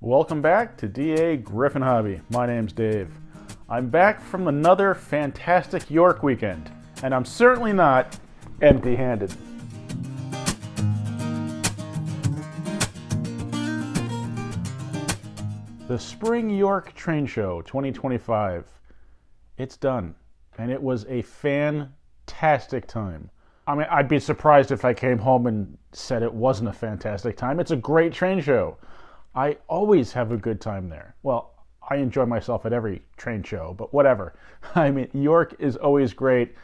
Welcome back to DAGryffyn Hobby. My name's Dave. I'm back from another fantastic York weekend, and I'm certainly not empty-handed. The Spring York Train Show 2025. It's done, and it was a fantastic time. I mean, I'd be surprised if I came home and said it wasn't a fantastic time. It's a great train show. I always have a good time there. Well, I enjoy myself at every train show, but whatever. I mean, York is always great.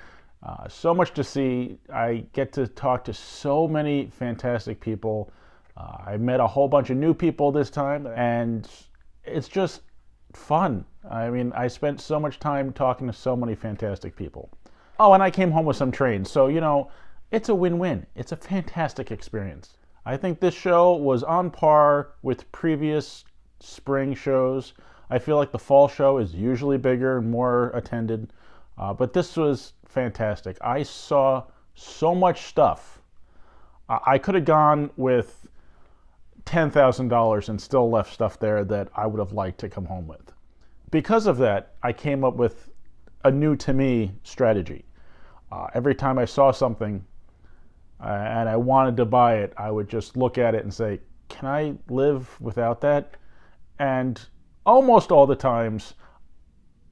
So much to see. I get to talk to so many fantastic people. I met a whole bunch of new people this time, and it's just fun. I mean, I spent so much time talking to so many fantastic people. Oh, and I came home with some trains, so, you know, it's a win-win. It's a fantastic experience. I think this show was on par with previous spring shows. I feel like the fall show is usually bigger and more attended, but this was fantastic. I saw so much stuff. I could have gone with $10,000 and still left stuff there that I would have liked to come home with. Because of that, I came up with a new to me strategy. Every time I saw something and I wanted to buy it, I would just look at it and say, can I live without that? And almost all the times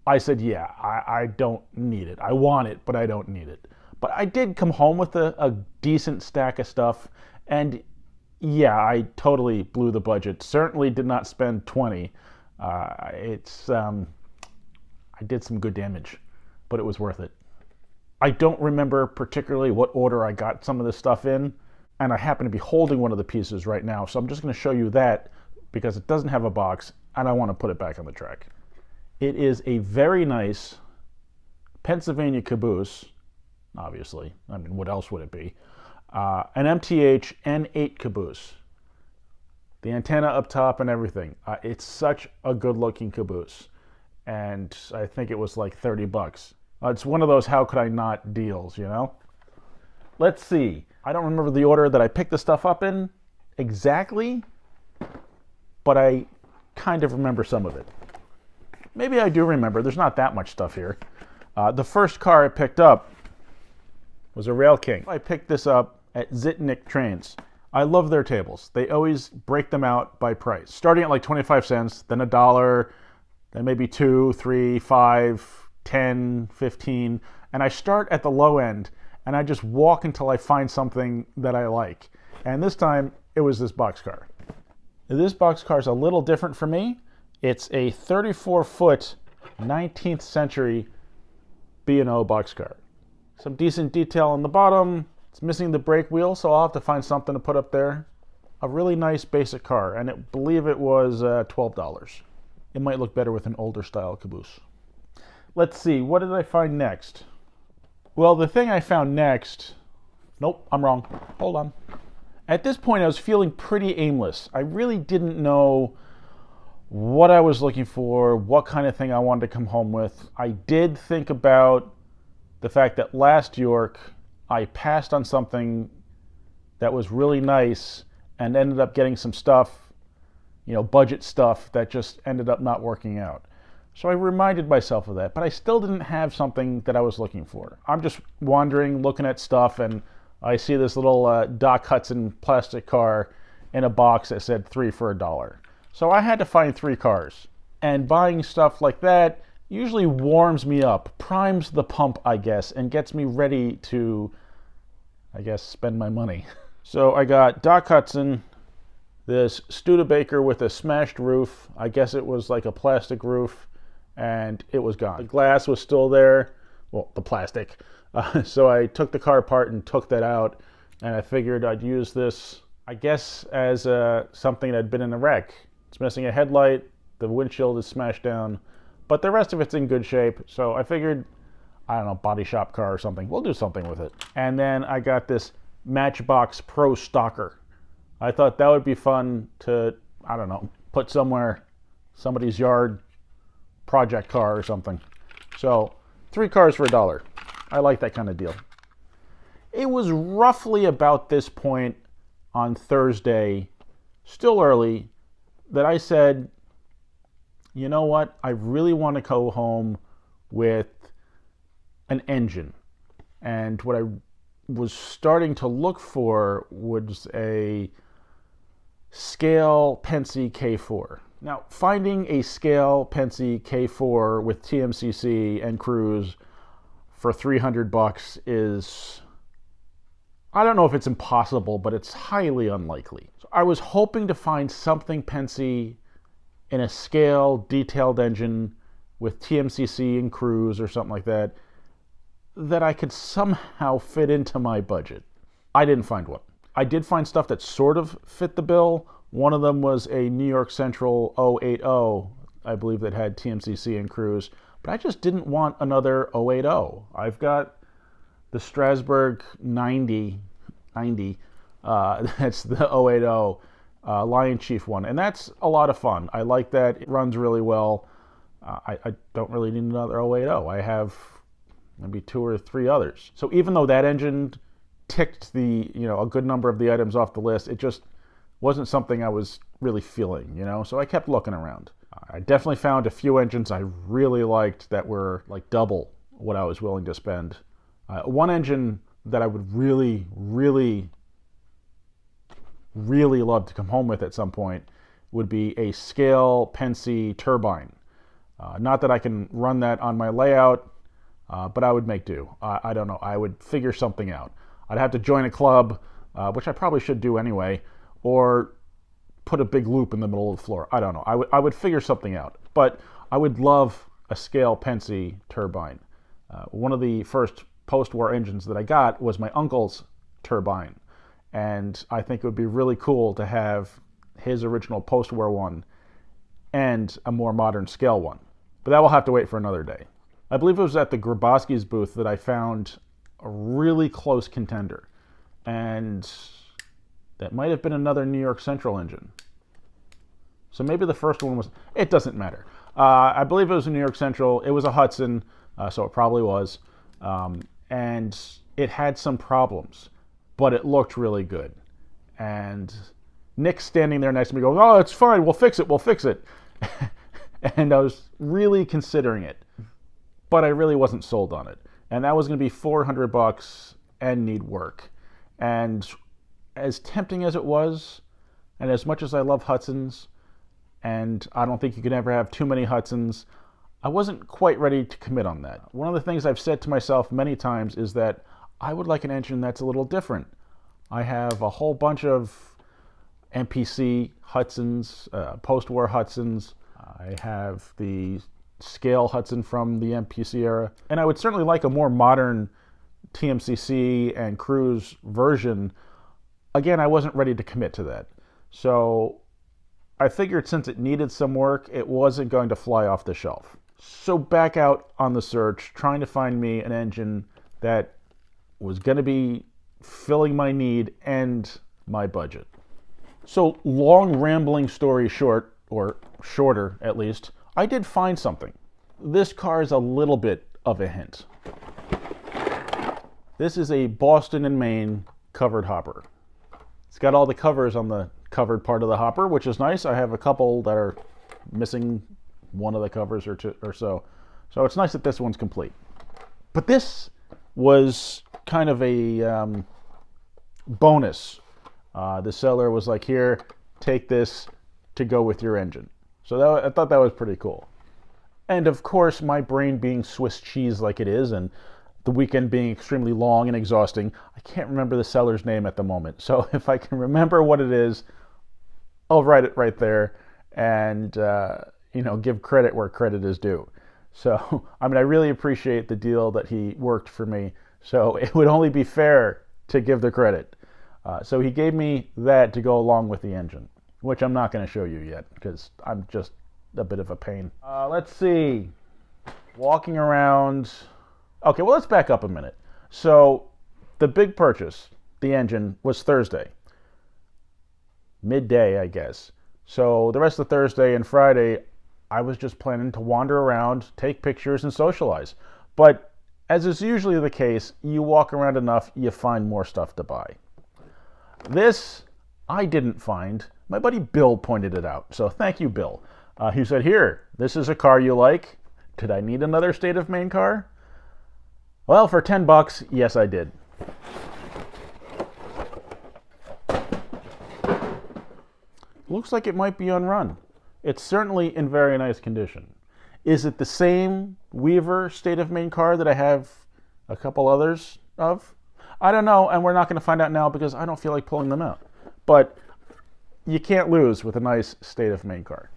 I said, yeah, I don't need it. I want it, but I don't need it. But I did come home with a decent stack of stuff, and yeah, I totally blew the budget. Certainly did not spend 20. I did some good damage, but it was worth it. I don't remember particularly what order I got some of this stuff in, and I happen to be holding one of the pieces right now, so I'm just going to show you that because it doesn't have a box, and I want to put it back on the track. It is a very nice Pennsylvania caboose, obviously. I mean, what else would it be? An MTH N8 caboose. The antenna up top and everything. It's such a good-looking caboose, and I think it was like 30 bucks. It's one of those how could I not deals, you know? Let's see. I don't remember the order that I picked the stuff up in exactly, but I kind of remember some of it. Maybe I do remember. There's not that much stuff here. The first car I picked up was a Rail King. I picked this up at Scenics Trains. I love their tables. They always break them out by price, starting at like 25 cents, then $1, then maybe 2, 3, 5, 10, 15, and I start at the low end and I just walk until I find something that I like. And this time it was this boxcar. This boxcar is a little different for me. It's a 34-foot 19th century B&O boxcar. Some decent detail on the bottom. It's missing the brake wheel, so I'll have to find something to put up there. A really nice basic car, and I believe it was $12. It might look better with an older style caboose. Let's see, what did I find next? Well, the thing I found next... Nope, I'm wrong. Hold on. At this point, I was feeling pretty aimless. I really didn't know what I was looking for, what kind of thing I wanted to come home with. I did think about the fact that last York, I passed on something that was really nice and ended up getting some stuff, you know, budget stuff that just ended up not working out. So I reminded myself of that, but I still didn't have something that I was looking for. I'm just wandering, looking at stuff, and I see this little Doc Hudson plastic car in a box that said 3 for $1. So I had to find 3 cars. And buying stuff like that usually warms me up, primes the pump, I guess, and gets me ready to, I guess, spend my money. So I got Doc Hudson, this Studebaker with a smashed roof. I guess it was like a plastic roof, and it was gone. The glass was still there, well, the plastic. So I took the car apart and took that out, and I figured I'd use this, I guess, as something that had been in a wreck. It's missing a headlight, the windshield is smashed down, but the rest of it's in good shape, so I figured, I don't know, body shop car or something. We'll do something with it. And then I got this Matchbox Pro Stalker. I thought that would be fun to, I don't know, put somewhere, somebody's yard, project car or something. So 3 cars for $1. I like that kind of deal. It was roughly about this point on Thursday, still early, that I said, you know what, I really want to go home with an engine. And what I was starting to look for was a scale Penske K4. Now, finding a scale Penske K4 with TMCC and cruise for $300 is, I don't know if it's impossible, but it's highly unlikely. So I was hoping to find something Penske in a scale detailed engine with TMCC and cruise or something like that, that I could somehow fit into my budget. I didn't find one. I did find stuff that sort of fit the bill. One of them was a New York Central 080, I believe, that had TMCC and cruise, but I just didn't want another 080. I've got the Strasbourg 90, that's the 080 Lion Chief one, and that's a lot of fun. I like that. It runs really well. I don't really need another 080. I have maybe 2 or 3 others. So even though that engine ticked the, a good number of the items off the list, it just wasn't something I was really feeling, so I kept looking around. I definitely found a few engines I really liked that were like double what I was willing to spend. One engine that I would really, really, really love to come home with at some point would be a scale Penske turbine. Not that I can run that on my layout, but I would make do. I don't know. I would figure something out. I'd have to join a club, which I probably should do anyway, or put a big loop in the middle of the floor. I don't know. I would figure something out. But I would love a scale Penske turbine. One of the first post-war engines that I got was my uncle's turbine. And I think it would be really cool to have his original post-war one and a more modern scale one. But that will have to wait for another day. I believe it was at the Grabowski's booth that I found a really close contender. And that might have been another New York Central engine. So maybe the first one was, it doesn't matter. I believe it was a New York Central. It was a Hudson, so it probably was. And it had some problems, but it looked really good. And Nick's standing there next to me going, oh, it's fine, we'll fix it. And I was really considering it, but I really wasn't sold on it. And that was going to be $400 and need work. And as tempting as it was, and as much as I love Hudsons, and I don't think you can ever have too many Hudsons, I wasn't quite ready to commit on that. One of the things I've said to myself many times is that I would like an engine that's a little different. I have a whole bunch of MPC Hudsons, post-war Hudsons. I have the scale Hudson from the MPC era, and I would certainly like a more modern TMCC and cruise version. Again, I wasn't ready to commit to that. So I figured since it needed some work, it wasn't going to fly off the shelf. So back out on the search, trying to find me an engine that was going to be filling my need and my budget. So long rambling story short, or shorter at least, I did find something. This car is a little bit of a hint. This is a Boston and Maine covered hopper. It's got all the covers on the covered part of the hopper, which is nice. I have a couple that are missing one of the covers or two or so. So it's nice that this one's complete. But this was kind of a bonus. The seller was like, here, take this to go with your engine. So I thought that was pretty cool. And of course, my brain being Swiss cheese like it is, and the weekend being extremely long and exhausting, I can't remember the seller's name at the moment. So if I can remember what it is, I'll write it right there and give credit where credit is due. So, I really appreciate the deal that he worked for me. So it would only be fair to give the credit. So he gave me that to go along with the engine, which I'm not going to show you yet because I'm just a bit of a pain. Let's see. Walking around. Okay, well, let's back up a minute. So the big purchase, the engine, was Thursday. Midday, I guess. So the rest of Thursday and Friday, I was just planning to wander around, take pictures, and socialize. But as is usually the case, you walk around enough, you find more stuff to buy. This I didn't find. My buddy Bill pointed it out. So thank you, Bill. He said, here, this is a car you like. Did I need another State of Maine car? Well, for $10, yes, I did. Looks like it might be unrun. It's certainly in very nice condition. Is it the same Weaver State of Maine car that I have a couple others of? I don't know, and we're not going to find out now because I don't feel like pulling them out. But you can't lose with a nice State of Maine car.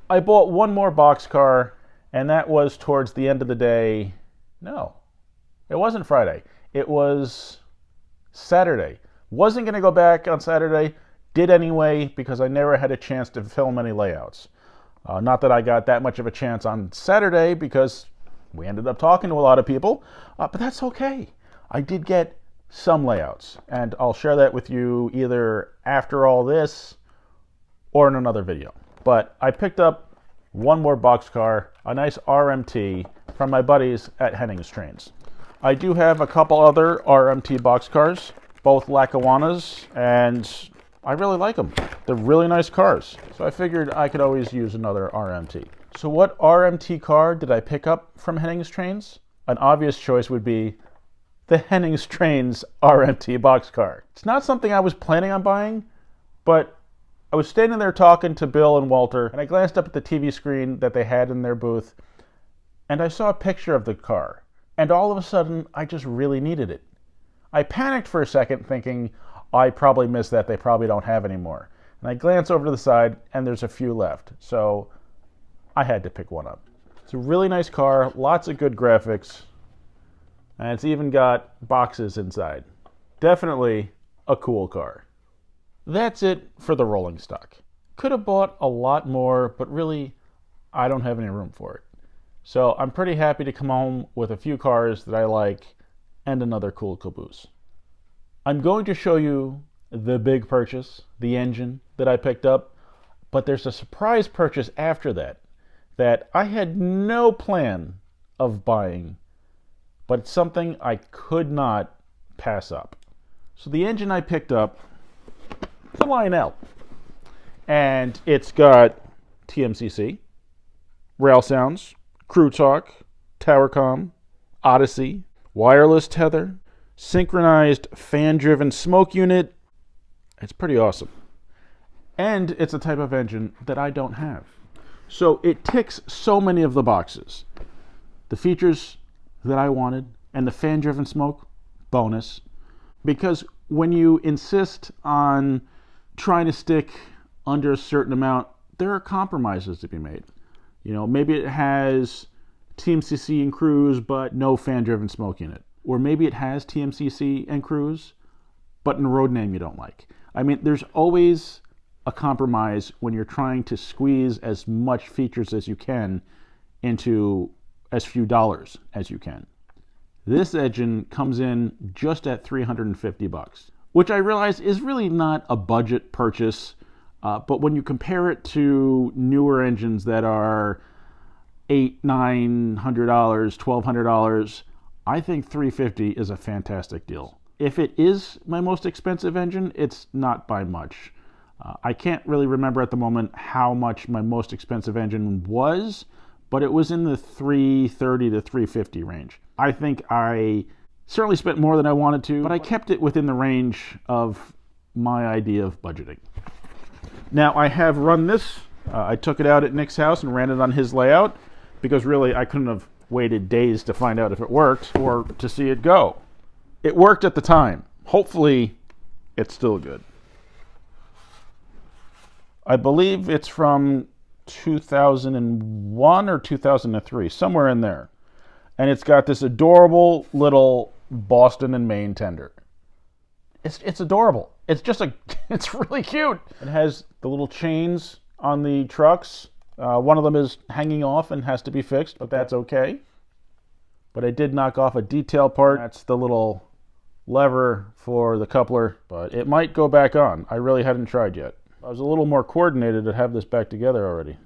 I bought one more boxcar, and that was towards the end of the day. No, it wasn't Friday. It was Saturday. Wasn't going to go back on Saturday. Did anyway because I never had a chance to film any layouts. Not that I got that much of a chance on Saturday because we ended up talking to a lot of people, but that's okay. I did get some layouts, and I'll share that with you either after all this or in another video. But I picked up one more boxcar, a nice RMT from my buddies at Hennings Trains. I do have a couple other RMT boxcars, both Lackawannas, and I really like them. They're really nice cars. So I figured I could always use another RMT. So what RMT car did I pick up from Hennings Trains? An obvious choice would be the Hennings Trains RMT boxcar. It's not something I was planning on buying, but I was standing there talking to Bill and Walter, and I glanced up at the TV screen that they had in their booth, and I saw a picture of the car. And all of a sudden, I just really needed it. I panicked for a second, thinking, I probably missed that. They probably don't have any more. And I glance over to the side, and there's a few left. So I had to pick one up. It's a really nice car, lots of good graphics, and it's even got boxes inside. Definitely a cool car. That's it for the rolling stock. Could have bought a lot more, but really, I don't have any room for it. So I'm pretty happy to come home with a few cars that I like and another cool caboose. I'm going to show you the big purchase, the engine that I picked up, but there's a surprise purchase after that I had no plan of buying, but it's something I could not pass up. So the engine I picked up is a Lionel, and it's got TMCC, rail sounds, crew talk, tower comm, Odyssey, wireless tether, synchronized fan-driven smoke unit. It's pretty awesome. And it's a type of engine that I don't have. So it ticks so many of the boxes. The features that I wanted, and the fan-driven smoke, bonus. Because when you insist on trying to stick under a certain amount, there are compromises to be made. You know, maybe it has TMCC and cruise, but no fan-driven smoke unit. Or maybe it has TMCC and cruise, but in a road name you don't like. I mean, there's always a compromise when you're trying to squeeze as much features as you can into as few dollars as you can. This engine comes in just at $350, which I realize is really not a budget purchase, but when you compare it to newer engines that are $800, $900, $1,200, I think $350 is a fantastic deal. If it is my most expensive engine, it's not by much. I can't really remember at the moment how much my most expensive engine was, but it was in the $330 to $350 range. I think I certainly spent more than I wanted to, but I kept it within the range of my idea of budgeting. Now I have run this. I took it out at Nick's house and ran it on his layout because really I couldn't have waited days to find out if it worked or to see it go. It worked at the time. Hopefully it's still good. I believe it's from 2001 or 2003, somewhere in there. And it's got this adorable little Boston and Maine tender. It's adorable. It's really cute. It has the little chains on the trucks. One of them is hanging off and has to be fixed, but that's okay. But I did knock off a detail part. That's the little lever for the coupler, but it might go back on. I really hadn't tried yet. I was a little more coordinated to have this back together already.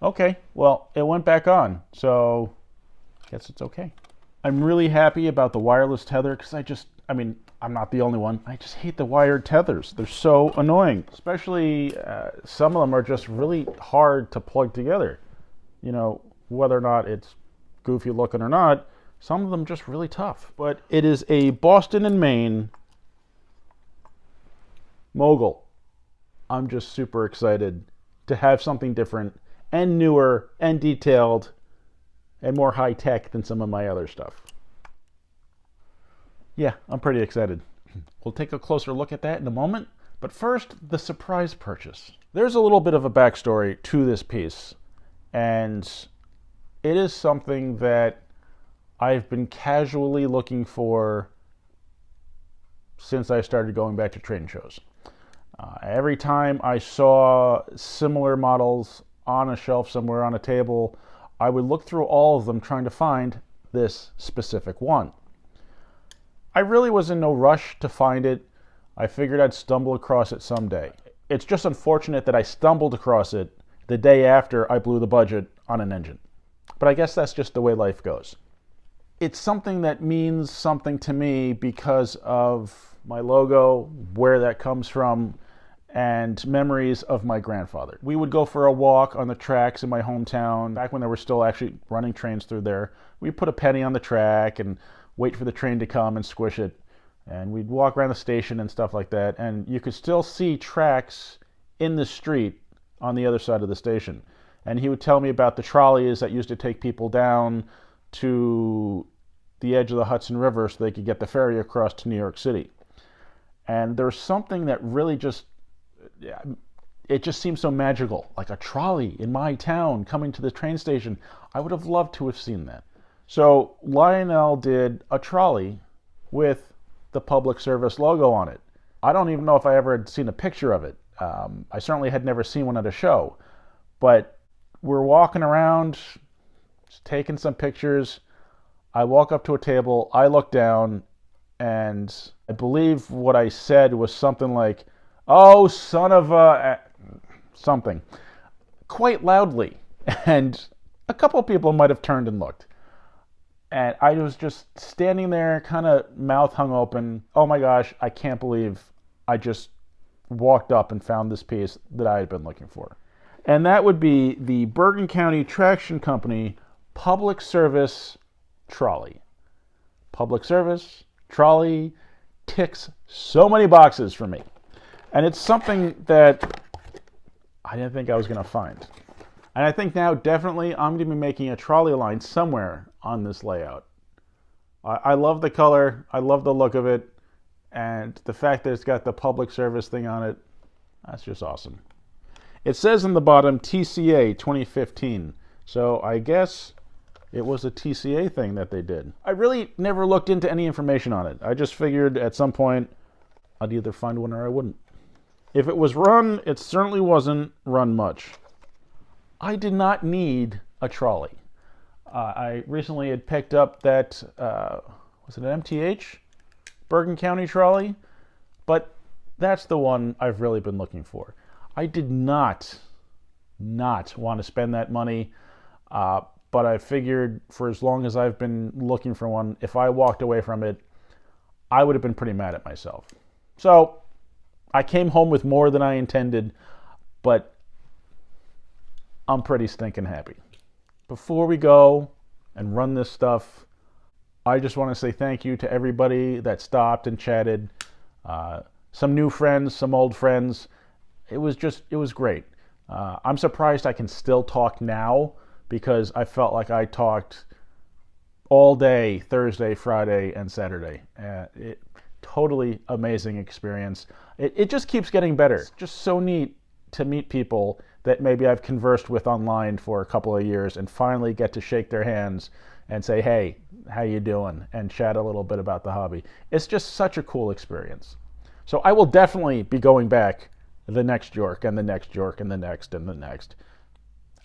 Okay, well, it went back on, so I guess it's okay. I'm really happy about the wireless tether because I'm not the only one. I just hate the wired tethers. They're so annoying. Especially some of them are just really hard to plug together. You know, whether or not it's goofy looking or not, some of them just really tough. But it is a Boston and Maine Mogul. I'm just super excited to have something different and newer and detailed and more high-tech than some of my other stuff. Yeah, I'm pretty excited. We'll take a closer look at that in a moment, but first, the surprise purchase. There's a little bit of a backstory to this piece, and it is something that I've been casually looking for since I started going back to trade shows. Every time I saw similar models on a shelf somewhere on a table, I would look through all of them trying to find this specific one. I really was in no rush to find it. I figured I'd stumble across it someday. It's just unfortunate that I stumbled across it the day after I blew the budget on an engine. But I guess that's just the way life goes. It's something that means something to me because of my logo, where that comes from, and memories of my grandfather. We would go for a walk on the tracks in my hometown, back when there were still actually running trains through there. We'd put a penny on the track and wait for the train to come and squish it. And we'd walk around the station and stuff like that. And you could still see tracks in the street on the other side of the station. And he would tell me about the trolleys that used to take people down to the edge of the Hudson River so they could get the ferry across to New York City. And there's something that really just, it just seems so magical. Like a trolley in my town coming to the train station. I would have loved to have seen that. So Lionel did a trolley with the public service logo on it. I don't even know if I ever had seen a picture of it. I certainly had never seen one at a show. But we're walking around, just taking some pictures. I walk up to a table, I look down, and I believe what I said was something like, "Oh, son of a..." something, quite loudly. And a couple of people might have turned and looked. And I was just standing there, kind of mouth hung open. Oh my gosh, I can't believe I just walked up and found this piece that I had been looking for. And that would be the Bergen County Traction Company Public Service Trolley. Public service, trolley, ticks so many boxes for me. And it's something that I didn't think I was going to find. And I think now definitely I'm going to be making a trolley line somewhere on this layout. I love the color, I love the look of it, and the fact that it's got the public service thing on it, that's just awesome. It says on the bottom TCA 2015, so I guess it was a TCA thing that they did. I really never looked into any information on it. I just figured at some point I'd either find one or I wouldn't. If it was run, it certainly wasn't run much. I did not need a trolley. I recently had picked up that, was it an MTH? Bergen County trolley? But that's the one I've really been looking for. I did not want to spend that money, but I figured for as long as I've been looking for one, if I walked away from it, I would have been pretty mad at myself. So I came home with more than I intended, but I'm pretty stinking happy. Before we go and run this stuff, I just want to say thank you to everybody that stopped and chatted. Some new friends, some old friends. It was great. I'm surprised I can still talk now because I felt like I talked all day, Thursday, Friday, and Saturday. Totally amazing experience. It just keeps getting better. It's just so neat to meet people that maybe I've conversed with online for a couple of years and finally get to shake their hands and say, "Hey, how you doing?" and chat a little bit about the hobby. It's just such a cool experience. So I will definitely be going back the next York and the next York and the next and the next.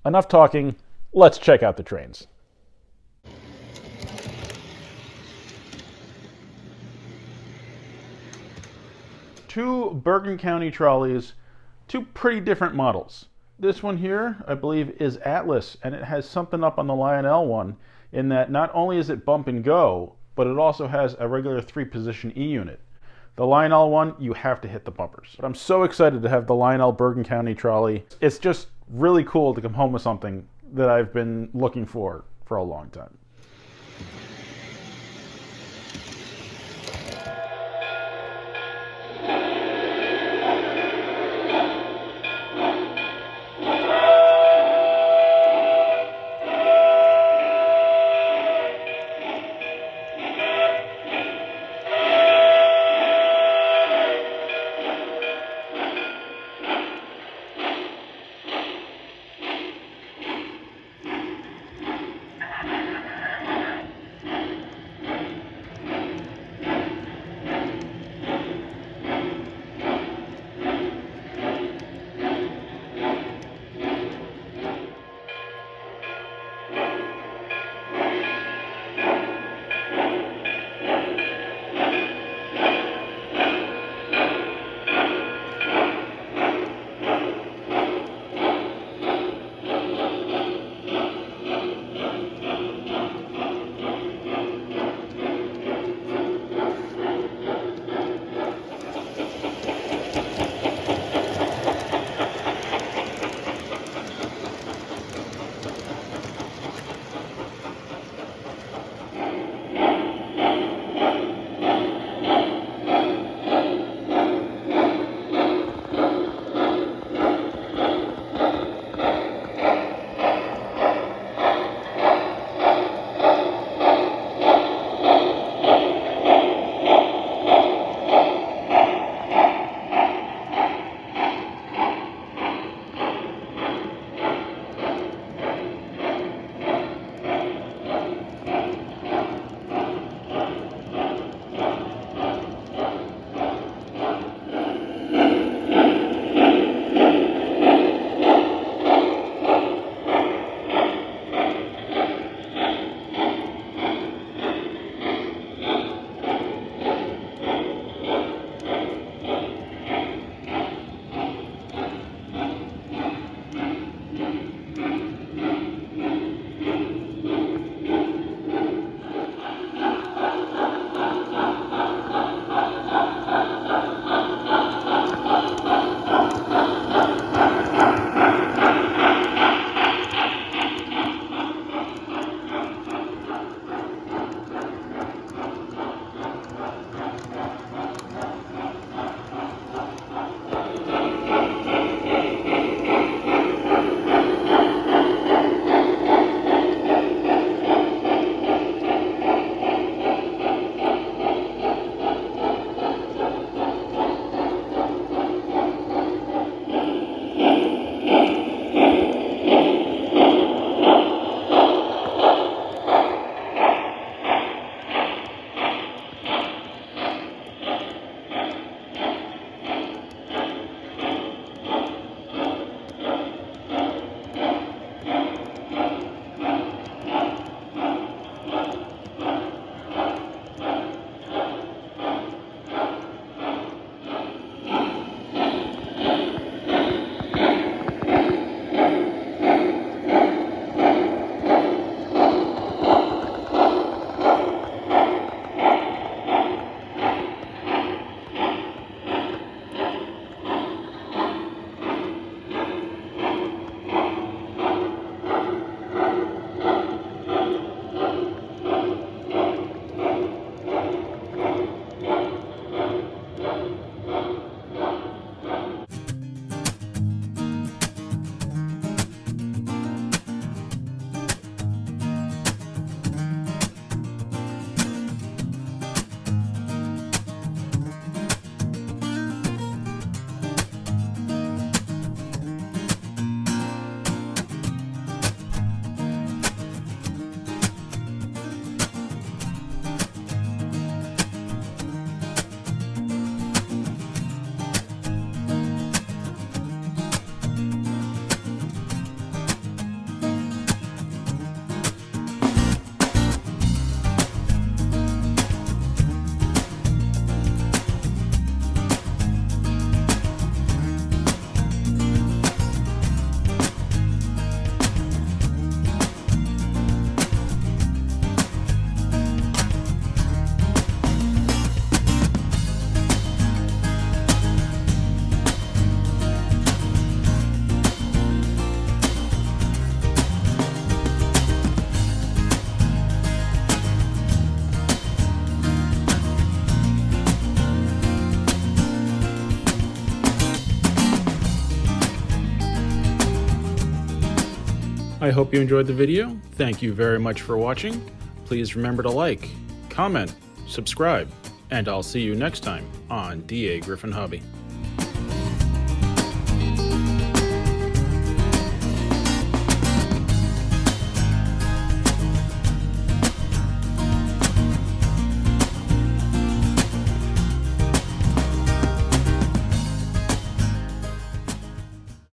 Enough talking. Let's check out the trains. Two Bergen County trolleys, two pretty different models. This one here, I believe, is Atlas, and it has something up on the Lionel one in that not only is it bump and go, but it also has a regular 3-position E unit. The Lionel one, you have to hit the bumpers. But I'm so excited to have the Lionel Bergen County trolley. It's just really cool to come home with something that I've been looking for a long time. I hope you enjoyed the video. Thank you very much for watching. Please remember to like, comment, subscribe, and I'll see you next time on DAGryffyn Hobby.